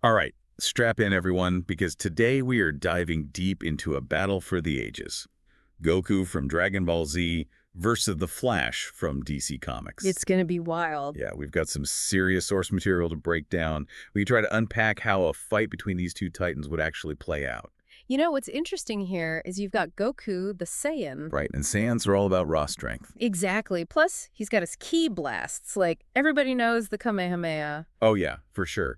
All right, strap in everyone, because today we are diving deep into a battle for the ages. Goku from Dragon Ball Z versus the Flash from DC Comics. It's going to be wild. Yeah, we've got some serious source material to break down. We try to unpack how a fight between these two titans would actually play out. You know, what's interesting here is you've got Goku, the Saiyan. Right, and Saiyans are all about raw strength. Exactly. Plus, he's got his ki blasts. Like, everybody knows the Kamehameha. Oh yeah, for sure.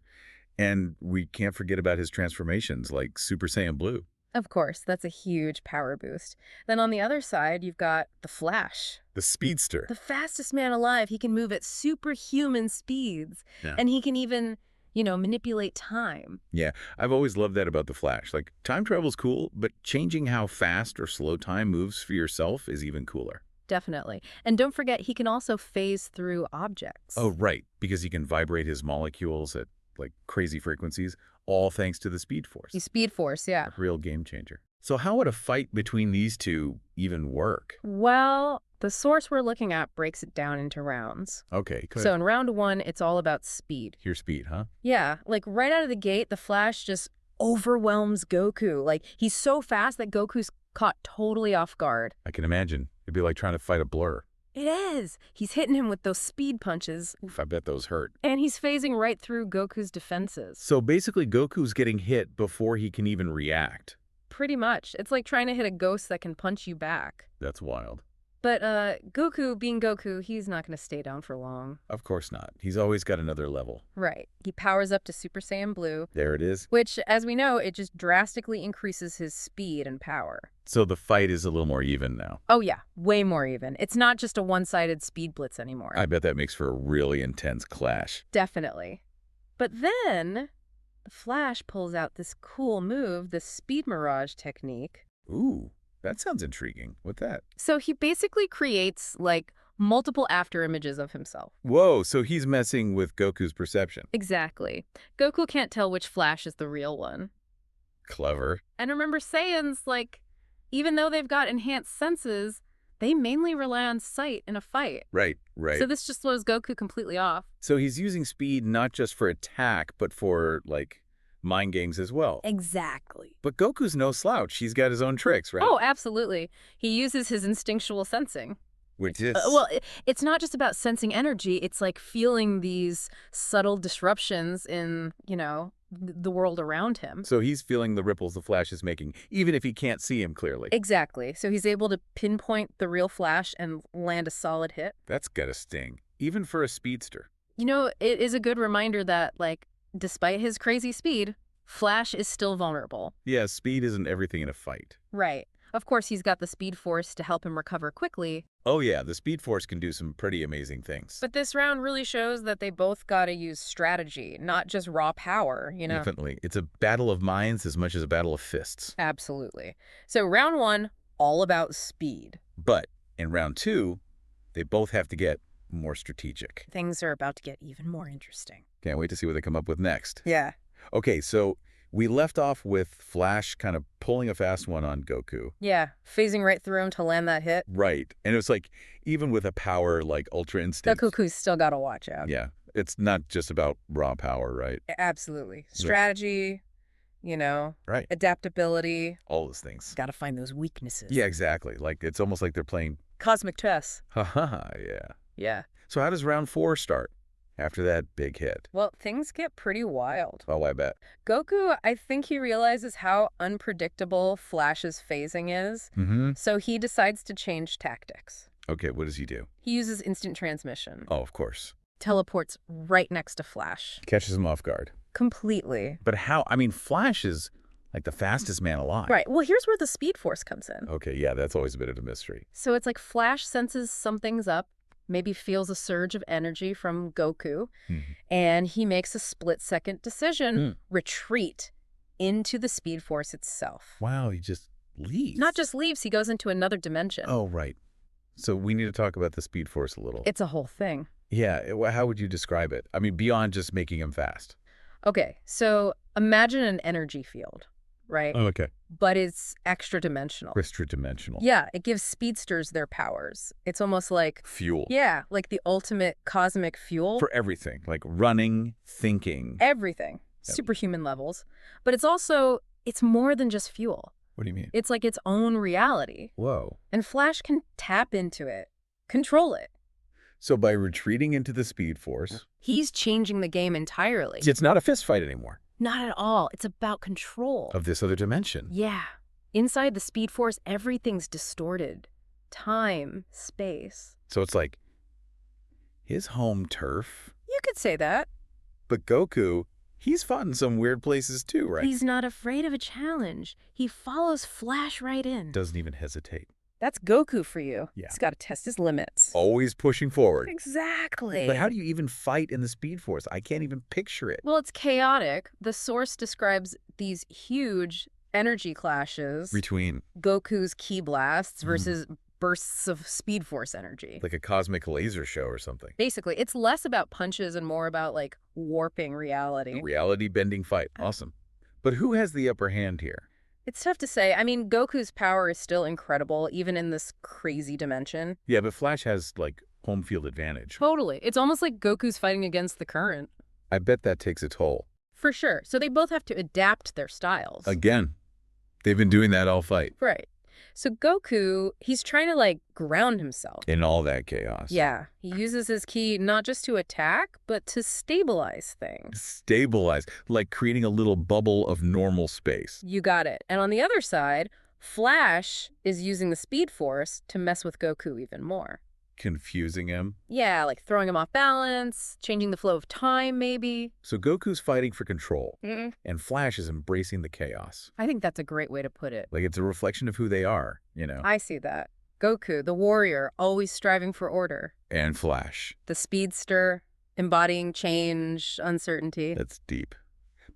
And we can't forget about his transformations, like Super Saiyan Blue. Of course, that's a huge power boost. Then on the other side, you've got the Flash. The Speedster. The fastest man alive. He can move at superhuman speeds. Yeah. And he can even, manipulate time. Yeah, I've always loved that about the Flash. Like, time travel's cool, but changing how fast or slow time moves for yourself is even cooler. Definitely. And don't forget, he can also phase through objects. Oh, right, because he can vibrate his molecules at, like, crazy frequencies, all thanks to the Speed Force. The Speed Force, yeah. A real game changer. So how would a fight between these two even work? Well, the source we're looking at breaks it down into rounds. Okay, good. So in round one, it's all about speed. Your speed, huh? Yeah, like right out of the gate, the Flash just overwhelms Goku. Like, he's so fast that Goku's caught totally off guard. I can imagine. It'd be like trying to fight a blur. It is. He's hitting him with those speed punches. Oof, I bet those hurt. And he's phasing right through Goku's defenses. So basically, Goku's getting hit before he can even react. Pretty much. It's like trying to hit a ghost that can punch you back. That's wild. But Goku, being Goku, he's not going to stay down for long. Of course not. He's always got another level. Right. He powers up to Super Saiyan Blue. There it is. Which, as we know, it just drastically increases his speed and power. So the fight is a little more even now. Oh yeah, way more even. It's not just a one-sided speed blitz anymore. I bet that makes for a really intense clash. Definitely. But then, the Flash pulls out this cool move, the Speed Mirage technique. Ooh, that sounds intriguing. What's that? So he basically creates, like, multiple after images of himself. Whoa, so he's messing with Goku's perception. Exactly. Goku can't tell which Flash is the real one. Clever. And remember, Saiyans, like, even though they've got enhanced senses, they mainly rely on sight in a fight. Right, right. So this just throws Goku completely off. So he's using speed not just for attack, but for, like, mind games as well. Exactly. But Goku's no slouch. He's got his own tricks, right? Oh, absolutely. He uses his instinctual sensing. Which is... It's not just about sensing energy. It's like feeling these subtle disruptions in, the world around him. So he's feeling the ripples the Flash is making, even if he can't see him clearly. Exactly. So he's able to pinpoint the real Flash and land a solid hit. That's gotta sting, even for a speedster. It is a good reminder that, like, despite his crazy speed, Flash is still vulnerable. Yeah, speed isn't everything in a fight. Right. Of course, he's got the Speed Force to help him recover quickly. Oh yeah, the Speed Force can do some pretty amazing things. But this round really shows that they both gotta use strategy, not just raw power, Definitely. It's a battle of minds as much as a battle of fists. Absolutely. So round one, all about speed. But in round two, they both have to get more strategic. Things are about to get even more interesting. Can't wait to see what they come up with next. Yeah. Okay, so we left off with Flash kind of pulling a fast one on Goku. Yeah, phasing right through him to land that hit. Right. And it was like, even with a power like Ultra Instinct. Goku's still got to watch out. Yeah. It's not just about raw power, right? Absolutely. Strategy, Right. adaptability. All those things. Got to find those weaknesses. Yeah, exactly. Like, it's almost like they're playing... Cosmic chess. Ha-ha, yeah. Yeah. So how does round four start after that big hit? Well, things get pretty wild. Oh, I bet. Goku, I think he realizes how unpredictable Flash's phasing is. Mm-hmm. So he decides to change tactics. Okay, what does he do? He uses instant transmission. Oh, of course. Teleports right next to Flash. Catches him off guard. Completely. But how? I mean, Flash is like the fastest man alive. Right. Well, here's where the Speed Force comes in. Okay, yeah, that's always a bit of a mystery. So it's like Flash senses something's up, maybe feels a surge of energy from Goku, and he makes a split-second decision, retreat into the Speed Force itself. Wow, he just leaves. Not just leaves, he goes into another dimension. Oh, right. So we need to talk about the Speed Force a little. It's a whole thing. Yeah, how would you describe it? I mean, beyond just making him fast. Okay, so imagine an energy field, right? Oh, okay. But it's extra-dimensional. Extra-dimensional. Yeah, it gives speedsters their powers. It's almost like... Fuel. Yeah, like the ultimate cosmic fuel. For everything, like running, thinking. Everything. Yep. superhuman levels. But it's more than just fuel. What do you mean? It's like its own reality. Whoa. And Flash can tap into it, control it. So by retreating into the Speed Force, He's changing the game entirely. it's not a fist fight anymore. Not at all. It's about control. Of this other dimension. Yeah. Inside the Speed Force, everything's distorted. Time, space. So it's like his home turf. You could say that. But Goku, he's fought in some weird places too, right? He's not afraid of a challenge. He follows Flash right in. Doesn't even hesitate. That's Goku for you. Yeah. He's got to test his limits. Always pushing forward. Exactly. But how do you even fight in the Speed Force? I can't even picture it. Well, it's chaotic. The source describes these huge energy clashes. Between Goku's ki blasts versus bursts of Speed Force energy. like a cosmic laser show or something. Basically, it's less about punches and more about, like, warping reality. A reality-bending fight. Awesome. But who has the upper hand here? It's tough to say. I mean, Goku's power is still incredible, even in this crazy dimension. Yeah, but Flash has, like, home field advantage. Totally. It's almost like Goku's fighting against the current. I bet that takes a toll. For sure. So they both have to adapt their styles. Again, they've been doing that all fight. Right. So Goku, he's trying to, like, ground himself. In all that chaos. Yeah. He uses his ki not just to attack, but to stabilize things. Stabilize, like creating a little bubble of normal space. You got it. And on the other side, Flash is using the Speed Force to mess with Goku even more. Confusing him. Yeah, like throwing him off balance, changing the flow of time, maybe. So Goku's fighting for control, Mm-mm. and Flash is embracing the chaos. I think that's a great way to put it. Like it's a reflection of who they are, you know? I see that. Goku, the warrior, always striving for order. And Flash. The speedster, embodying change, uncertainty. That's deep.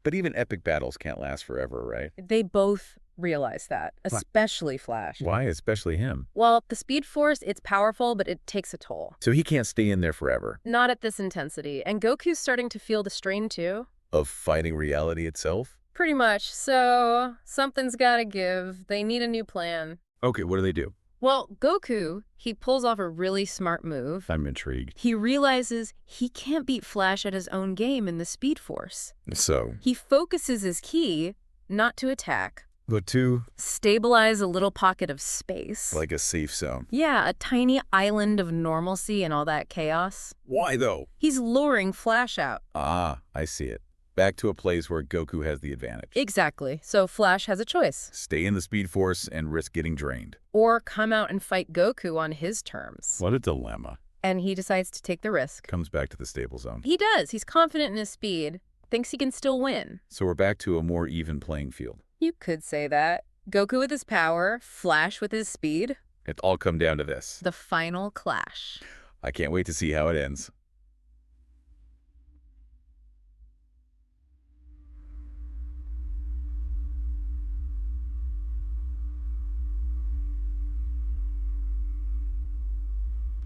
But even epic battles can't last forever, right? They both realize that, especially Flash. Why especially him? Well, the Speed Force, it's powerful, but it takes a toll. So he can't stay in there forever. Not at this intensity. And Goku's starting to feel the strain, too. Of fighting reality itself? Pretty much. So something's gotta give. They need a new plan. Okay, what do they do? Well, Goku, he pulls off a really smart move. I'm intrigued. He realizes he can't beat Flash at his own game in the Speed Force. So? He focuses his ki not to attack. But to? Stabilize a little pocket of space. Like a safe zone. Yeah, a tiny island of normalcy and all that chaos. Why though? He's luring Flash out. Ah, I see it. Back to a place where Goku has the advantage. Exactly. So Flash has a choice. Stay in the Speed Force and risk getting drained. Or come out and fight Goku on his terms. What a dilemma. And he decides to take the risk. Comes back to the stable zone. He does. He's confident in his speed. Thinks he can still win. So we're back to a more even playing field. You could say that. Goku with his power, Flash with his speed. It all come down to this. The final clash. I can't wait to see how it ends.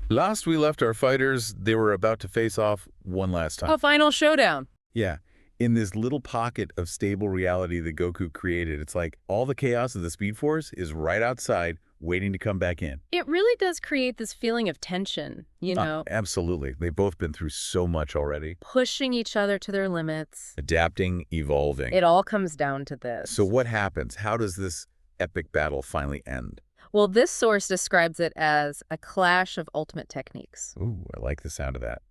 Last we left our fighters, they were about to face off one last time. A final showdown. Yeah. In this little pocket of stable reality that Goku created, it's like all the chaos of the Speed Force is right outside, waiting to come back in. It really does create this feeling of tension, you know, Absolutely. They've both been through so much already. pushing each other to their limits. Adapting, evolving. It all comes down to this. So what happens? How does this epic battle finally end? Well, this source describes it as a clash of ultimate techniques. Ooh, I like the sound of that.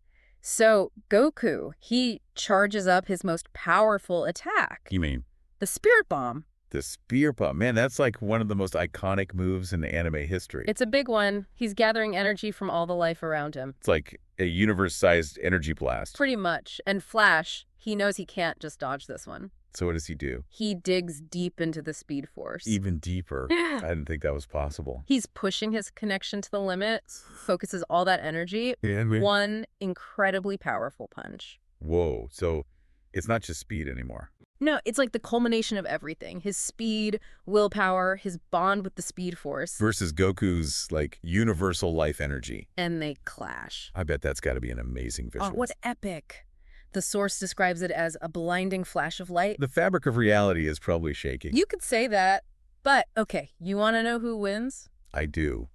So Goku, he charges up his most powerful attack, You mean the Spirit Bomb. the spear pump? Man, that's like one of the most iconic moves in anime history. It's a big one. He's gathering energy from all the life around him. It's like a universe-sized energy blast. Pretty much. And Flash, he knows he can't just dodge this one. So what does he do? He digs deep into the Speed Force. Even deeper. I didn't think that was possible. He's pushing his connection to the limit, focuses all that energy. And One incredibly powerful punch. whoa, so it's not just speed anymore. No, it's like the culmination of everything. His speed, willpower, his bond with the Speed Force. Versus Goku's, like, universal life energy. And they clash. I bet that's got to be an amazing visual. Oh, what epic. The source describes it as a blinding flash of light. The fabric of reality is probably shaking. You could say that. But, okay, you want to know who wins? I do.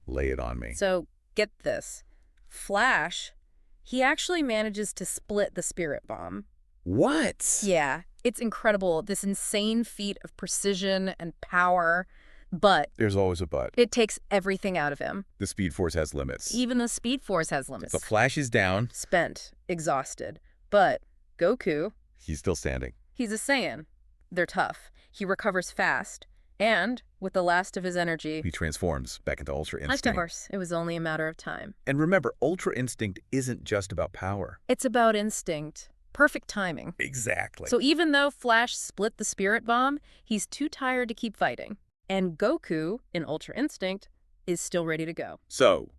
Lay it on me. So, get this. Flash, he actually manages to split the Spirit Bomb. What? Yeah, it's incredible, this insane feat of precision and power, but There's always a but. it takes everything out of him. The Speed Force has limits. Even the Speed Force has limits. The Flash is down. Spent, exhausted. But Goku, He's still standing. he's a Saiyan. They're tough. He recovers fast. And, with the last of his energy, He transforms back into Ultra Instinct. of course, it was only a matter of time. And remember, Ultra Instinct isn't just about power. It's about instinct. Perfect timing. Exactly. So even though Flash split the spirit bomb, he's too tired to keep fighting. And Goku, in Ultra Instinct, is still ready to go. So,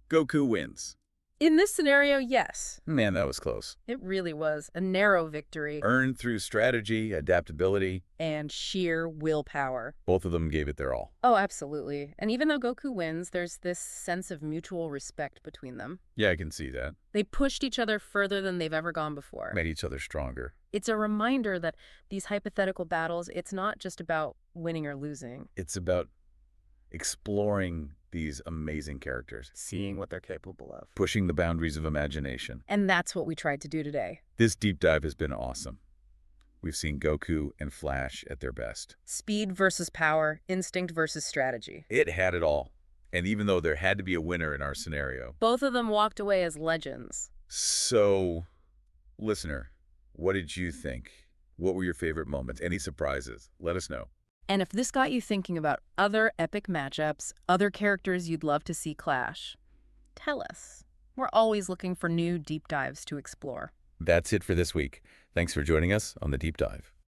Goku wins. In this scenario, yes. Man, that was close. It really was a narrow victory Earned through strategy, adaptability. and sheer willpower. Both of them gave it their all. Oh, absolutely. And even though Goku wins, there's this sense of mutual respect between them. Yeah, I can see that. They pushed each other further than they've ever gone before. Made each other stronger. It's a reminder that these hypothetical battles, it's not just about winning or losing. It's about exploring these amazing characters, Seeing what they're capable of. pushing the boundaries of imagination. And that's what we tried to do today. This deep dive has been awesome. We've seen Goku and Flash at their best. Speed versus power, instinct versus strategy. It had it all. And even though there had to be a winner in our scenario. Both of them walked away as legends. So, listener, what did you think? What were your favorite moments? Any surprises? Let us know. And if this got you thinking about other epic matchups, other characters you'd love to see clash, tell us. We're always looking for new deep dives to explore. That's it for this week. Thanks for joining us on The Deep Dive.